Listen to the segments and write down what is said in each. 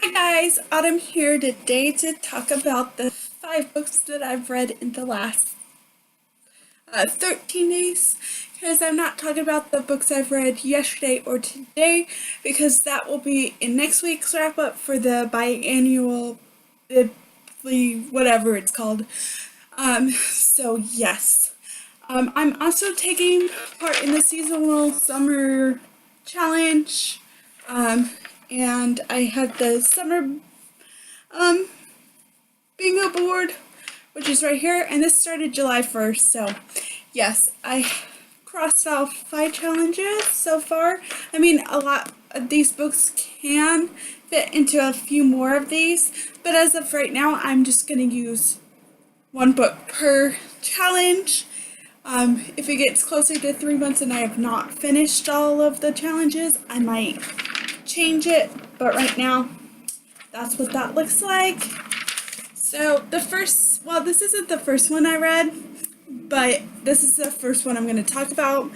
Hi guys, Autumn here today to talk about the 5 books that I've read in the last 13 days. Because I'm not talking about the books I've read yesterday or today, because that will be in next week's wrap up for the biannual, whatever it's called. So yes. I'm also taking part in the seasonal summer challenge. Um, and I had the summer um, bingo board, which is right here, and this started July 1st. So, yes, I crossed off 5 challenges so far. I mean, a lot of these books can fit into a few more of these, but as of right now, I'm just going to use 1 book per challenge. If it gets closer to 3 months and I have not finished all of the challenges, I might change it, but right now, that's what that looks like. So this isn't the first one I read, but this is the first one I'm going to talk about.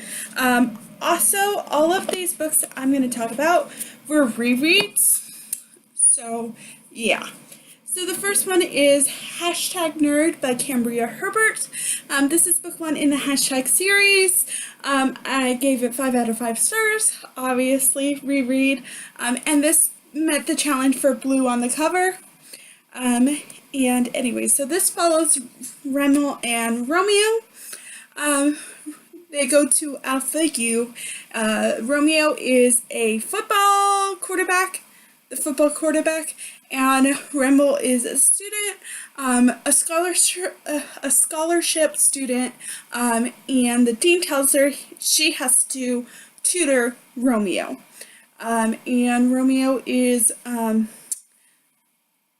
Also, all of these books I'm going to talk about were rereads. So, yeah. So the first one is #Nerd by Cambria Herbert. This is book 1 in the hashtag series. I gave it 5 out of 5 stars, obviously, reread. And this met the challenge for blue on the cover. And anyway, so this follows Remmel and Romeo. They go to Alpha U. Romeo is a the football quarterback, and Remmel is a student, a scholarship student, and the dean tells her she has to tutor Romeo. And Romeo is,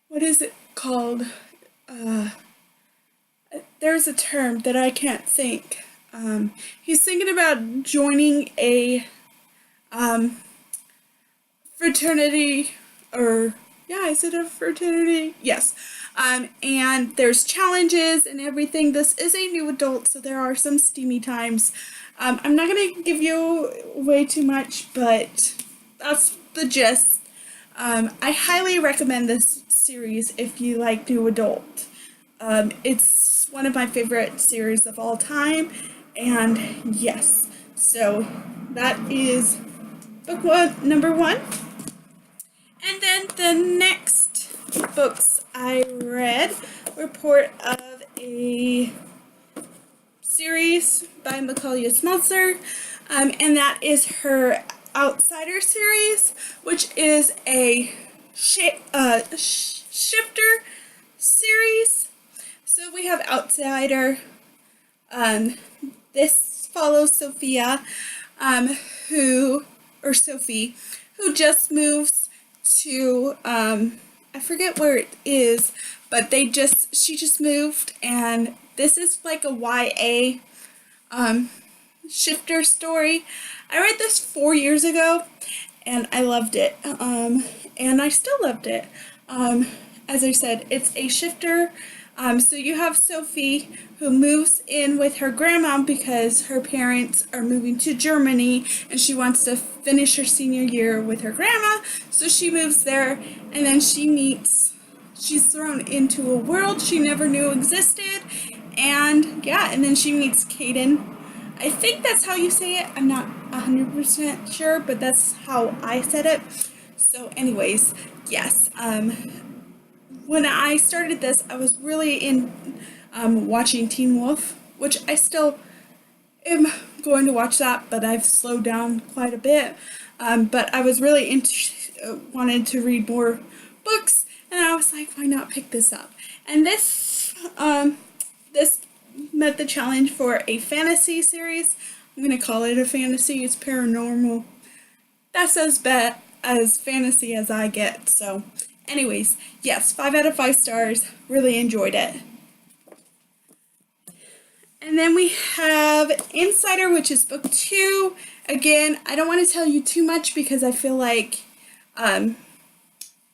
what is it called? Uh, there's a term that I can't think. He's thinking about joining a fraternity, or yeah, is it a fraternity? Yes. And there's challenges and everything. This is a new adult, so there are some steamy times. I'm not gonna give you way too much, but that's the gist. I highly recommend this series if you like new adult. It's one of my favorite series of all time, and yes, so that is book one, number 1. And then the next books I read were part of a series by Macaulay Smeltzer, and that is her Outsider series, which is a shifter series. So we have Outsider. Um, this follows Sophia, who, or Sophie, who just moves to, I forget where it is, but she just moved, and this is like a YA, shifter story. I read this 4 years ago, and I loved it, and I still loved it. As I said, it's a shifter. So you have Sophie, who moves in with her grandma because her parents are moving to Germany and she wants to finish her senior year with her grandma. So she moves there, and then she's thrown into a world she never knew existed. And yeah, and then she meets Caden. I think that's how you say it. I'm not 100% sure, but that's how I said it. So anyways, yes. When I started this, I was really in watching Teen Wolf, which I still am going to watch that, but I've slowed down quite a bit. But I was really wanted to read more books, and I was like, why not pick this up? And this met the challenge for a fantasy series. I'm gonna call it a fantasy. It's paranormal. That's as fantasy as I get. So, anyways, yes, 5 out of 5 stars. Really enjoyed it. And then we have Insider, which is book 2. Again, I don't want to tell you too much because I feel like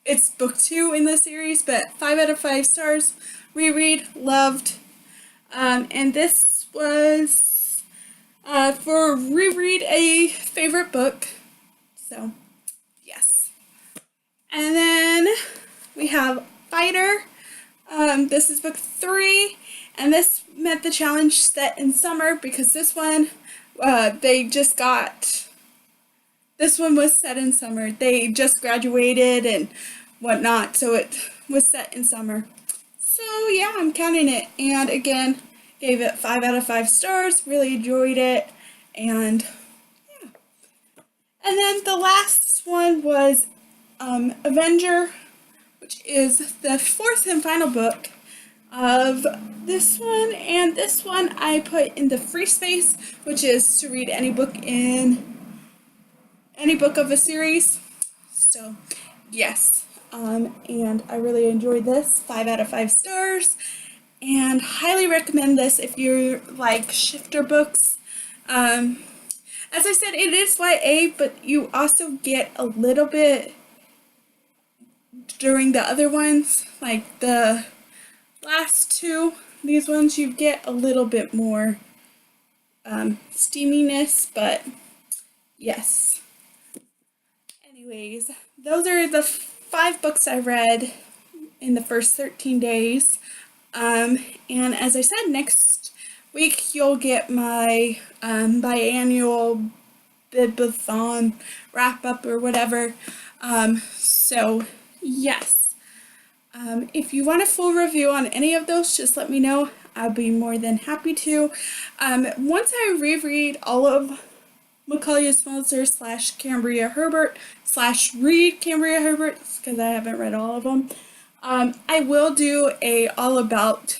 it's book 2 in the series, but 5 out of 5 stars. Reread, loved. And this was for reread a favorite book. So, yes. And then lighter. This is book 3, and this met the challenge set in summer because this one, this one was set in summer. They just graduated and whatnot, so it was set in summer. So yeah, I'm counting it. And again, gave it 5 out of 5 stars. Really enjoyed it. And yeah. And then the last one was Avenger, which is the 4th and final book of this one. And this one I put in the free space, which is to read any book of a series. So yes. And I really enjoyed this. 5 out of 5 stars. And highly recommend this if you like shifter books. As I said, it is YA, but you also get a little bit during the other ones, like the last 2. These ones you get a little bit more steaminess, but yes. Anyways, those are the 5 books I read in the first 13 days. And as I said, next week you'll get my biannual Bibathon wrap-up or whatever. So, yes. If you want a full review on any of those, just let me know. I'll be more than happy to. Once I reread all of Macaulay Smeltzer / Cambria Herbert / read Cambria Herbert, because I haven't read all of them, I will do a all about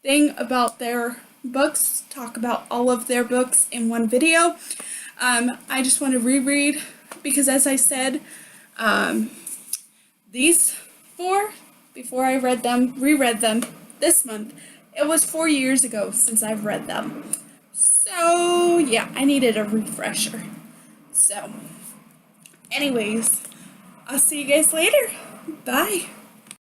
thing about their books, talk about all of their books in one video. I just want to reread, because as I said, these 4, before I reread them this month, it was 4 years ago since I've read them. So yeah, I needed a refresher. So anyways, I'll see you guys later. Bye.